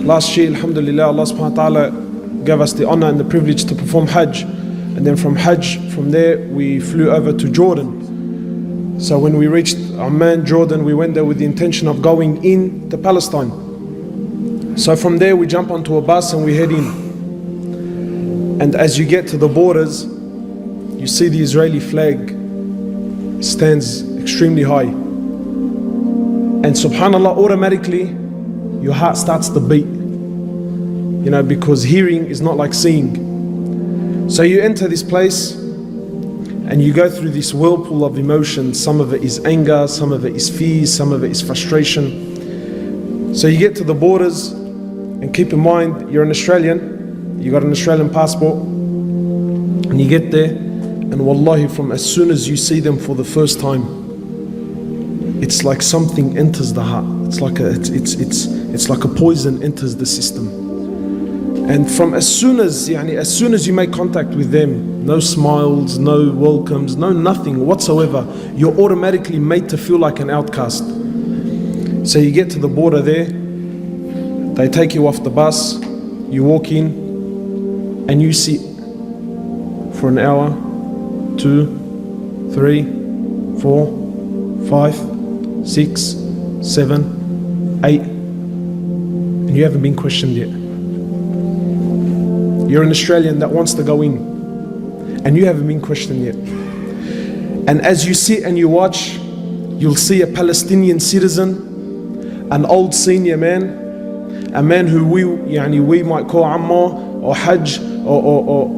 last year, alhamdulillah, Allah subhanahu wa ta'ala gave us the honor and the privilege to perform Hajj. And then from Hajj, from there, we flew over to Jordan. So when we reached Amman, Jordan, we went there with the intention of going in to Palestine. So from there, we jump onto a bus and we head in. And as you get to the borders, you see the Israeli flag stands extremely high. And subhanAllah, automatically, your heart starts to beat. You know, because hearing is not like seeing. So you enter this place and you go through this whirlpool of emotions. Some of it is anger, some of it is fear, some of it is frustration. So you get to the borders, and keep in mind, you're an Australian, you got an Australian passport, and you get there, and wallahi, from as soon as you see them for the first time, it's like something enters the heart. It's like a poison enters the system. And from as soon as you make contact with them, no smiles, no welcomes, no nothing whatsoever, you're automatically made to feel like an outcast. So you get to the border there, they take you off the bus, you walk in, and you sit for an hour, 2, 3, 4, 5, 6, 7, 8, and you haven't been questioned yet. You're an Australian that wants to go in, and you haven't been questioned yet. And as you sit and you watch, you'll see a Palestinian citizen, an old senior man, a man who we might call Ammar or Hajj, or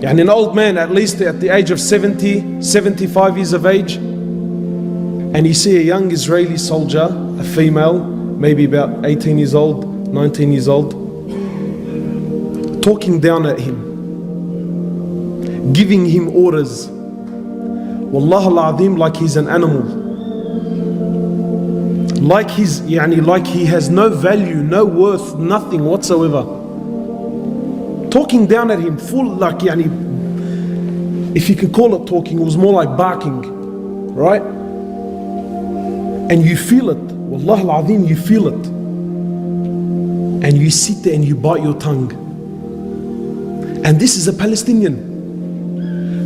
an old man, at least at the age of 70, 75 years of age. And you see a young Israeli soldier, a female, maybe about 18 years old, 19 years old, talking down at him, giving him orders, wallah al-azim, like he's an animal, like he has no value, no worth, nothing whatsoever. Talking down at him, full like if you could call it talking, it was more like barking, right? And you feel it, wallah al-azim, you feel it, and you sit there and you bite your tongue. And this is a Palestinian.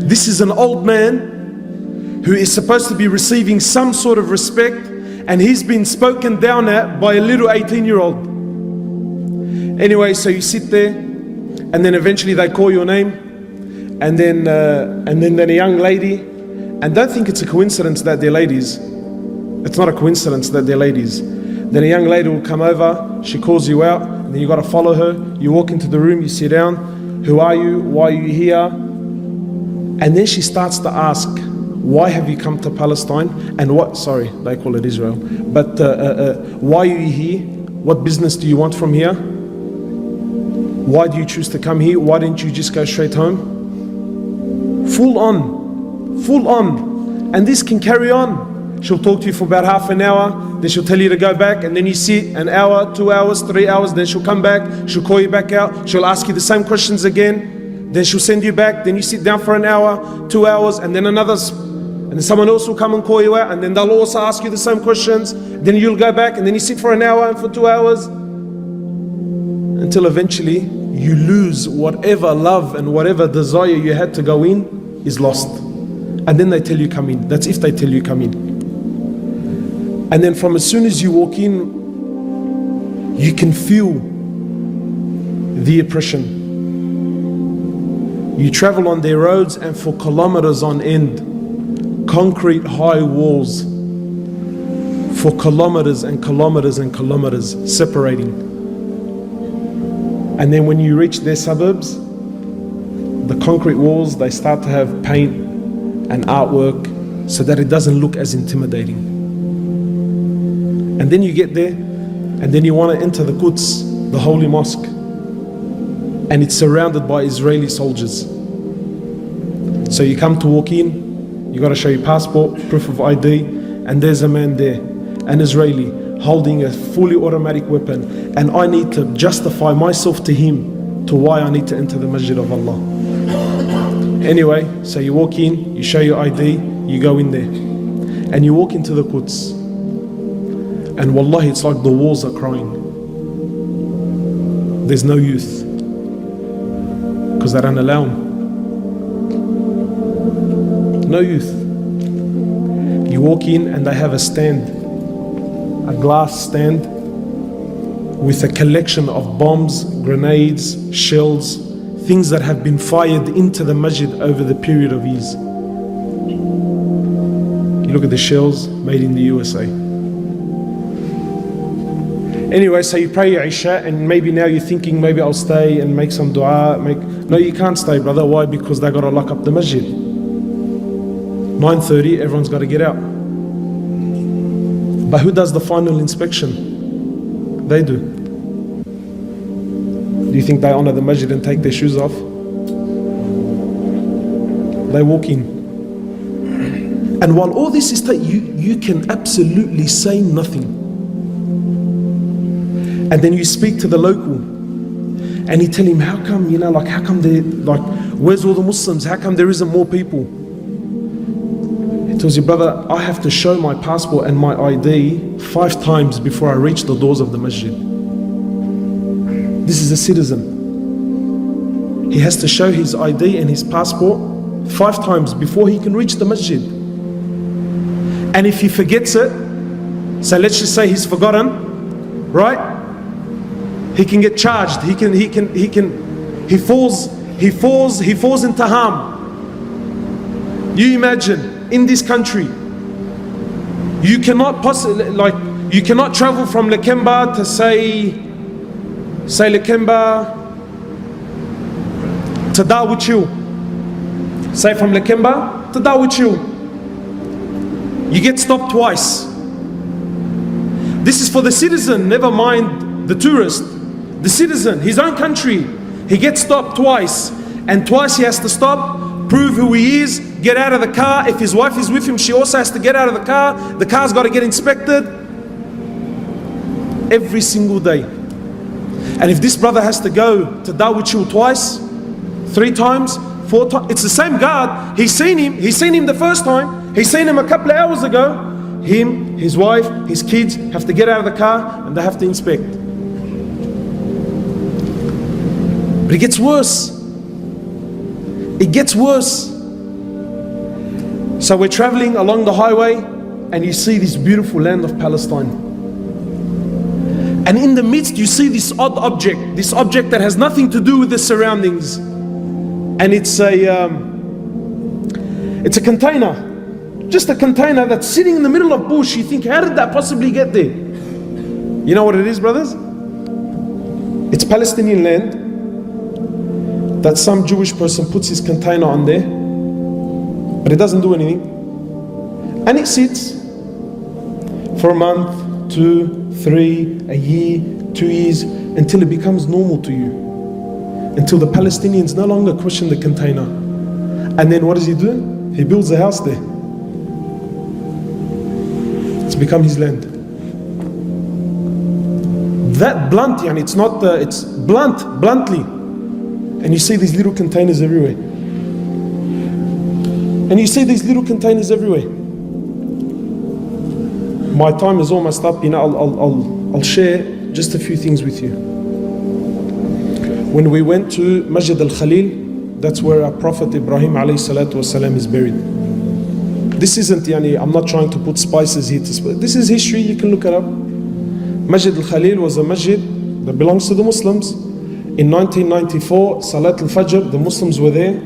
This is an old man who is supposed to be receiving some sort of respect, and he's been spoken down at by a little 18-year-old. Anyway, so you sit there, and then eventually they call your name, and then a young lady, and don't think it's a coincidence that they're ladies. It's not a coincidence that they're ladies. Then a young lady will come over, she calls you out, and then you got to follow her. You walk into the room, you sit down. Who are you? Why are you here? And then she starts to ask, why have you come to Palestine? And what, sorry, they call it Israel. But why are you here? What business do you want from here? Why do you choose to come here? Why didn't you just go straight home? Full on. And this can carry on. She'll talk to you for about half an hour, then she'll tell you to go back, and then you sit an hour, 2 hours, 3 hours, then she'll come back, she'll call you back out, she'll ask you the same questions again, then she'll send you back, then you sit down for an hour, 2 hours, and then and then someone else will come and call you out, and then they'll also ask you the same questions, then you'll go back, and then you sit for an hour and for 2 hours, until eventually you lose whatever love and whatever desire you had to go in is lost. And then they tell you come in. That's if they tell you come in. And then from as soon as you walk in, you can feel the oppression. You travel on their roads, and for kilometers on end, concrete high walls for kilometers and kilometers and kilometers separating. And then when you reach their suburbs, the concrete walls, they start to have paint and artwork so that it doesn't look as intimidating. And then you get there, and then you want to enter the Quds, the holy mosque, and it's surrounded by Israeli soldiers. So you come to walk in, you got to show your passport, proof of ID, and there's a man there, an Israeli, holding a fully automatic weapon, and I need to justify myself to him to why I need to enter the Masjid of Allah. Anyway, so you walk in, you show your ID, you go in there, and you walk into the Quds. And wallahi, it's like the walls are crying. there's no youth, because they don't allow them. No youth. You walk in and they have a stand, a glass stand with a collection of bombs, grenades, shells, things that have been fired into the masjid over the period of years. You look at the shells made in the USA. Anyway, so you pray your Isha, and maybe now you're thinking, maybe I'll stay and make some dua. No, you can't stay, brother. Why? Because they got to lock up the masjid. 9:30, everyone's got to get out. But who does the final inspection? They do. Do you think they honor the masjid and take their shoes off? They walk in. And while all this is you can absolutely say nothing. And then you speak to the local and you tell him, how come, how come where's all the Muslims? How come there isn't more people? He tells you, brother, I have to show my passport and my ID 5 times before I reach the doors of the masjid. This is a citizen. He has to show his ID and his passport 5 times before he can reach the masjid. And if he forgets it, so let's just say he's forgotten, right? He can get charged. He falls into harm. You imagine, in this country, you cannot travel from Lakemba to say Lakemba to Darwich. Say from Lakemba to Darwich. You get stopped twice. This is for the citizen, never mind the tourist. The citizen, his own country, he gets stopped twice. And twice he has to stop, prove who he is, get out of the car. If his wife is with him, she also has to get out of the car. The car's got to get inspected every single day. And if this brother has to go to Darwich twice, 3 times, 4 times, it's the same guard. He's seen him the first time. He's seen him a couple of hours ago. Him, his wife, his kids have to get out of the car and they have to inspect. But it gets worse. It gets worse. So we're traveling along the highway and you see this beautiful land of Palestine. And in the midst you see this odd object, this object that has nothing to do with the surroundings. And it's a container. Just a container that's sitting in the middle of bush. You think, how did that possibly get there? You know what it is, brothers? It's Palestinian land that some Jewish person puts his container on there, but it doesn't do anything. And it sits for a month, 2, 3, a year, 2 years, until it becomes normal to you. Until the Palestinians no longer question the container. And then what does he do? He builds a house there. It's become his land. That blunt, it's not, it's bluntly. And you see these little containers everywhere. And you see these little containers everywhere. My time is almost up. I'll share just a few things with you. When we went to Masjid al-Khalil, that's where our Prophet Ibrahim alayhi salatu wasalam is buried. This isn't, I'm not trying to put spices here. This is history, you can look it up. Masjid al-Khalil was a masjid that belongs to the Muslims. In 1994, Salat al-Fajr, the Muslims were there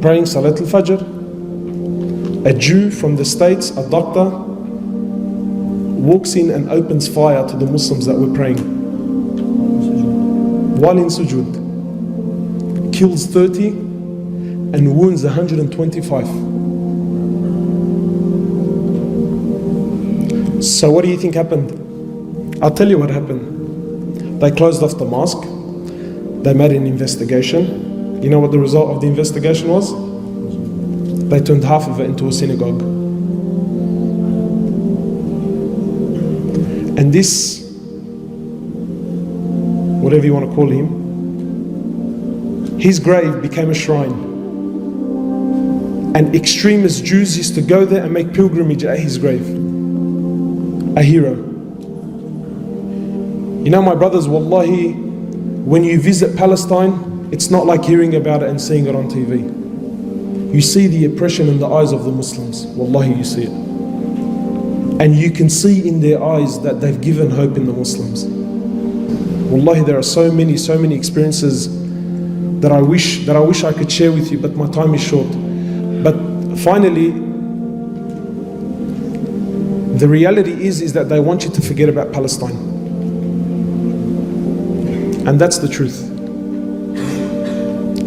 praying Salat al-Fajr. A Jew from the States, a doctor, walks in and opens fire to the Muslims that were praying. While in sujood, kills 30 and wounds 125. So what do you think happened? I'll tell you what happened. They closed off the mosque. They made an investigation. You know what the result of the investigation was? They turned half of it into a synagogue. And this, whatever you want to call him, his grave became a shrine. And extremist Jews used to go there and make pilgrimage at his grave. A hero. You know, my brothers, wallahi, when you visit Palestine, it's not like hearing about it and seeing it on TV. You see the oppression in the eyes of the Muslims. Wallahi, you see it. And you can see in their eyes that they've given hope in the Muslims. Wallahi, there are so many experiences that I wish I could share with you, but my time is short. But finally, the reality is that they want you to forget about Palestine. And that's the truth.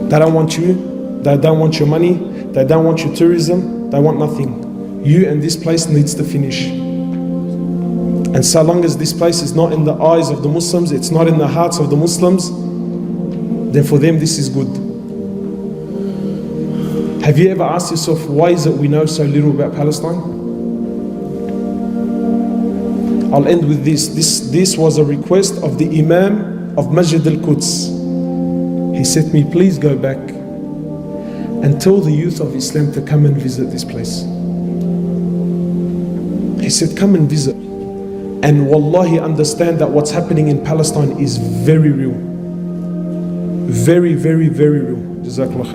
They don't want you, they don't want your money, they don't want your tourism, they want nothing. You and this place needs to finish. And so long as this place is not in the eyes of the Muslims, it's not in the hearts of the Muslims, then for them this is good. Have you ever asked yourself, why is it we know so little about Palestine? I'll end with this. This was a request of the Imam of Masjid al-Quds. He said to me, please go back and tell the youth of Islam to come and visit this place. He said, come and visit. And wallahi, understand that what's happening in Palestine is very real. Very, very, very real. Jazakallah.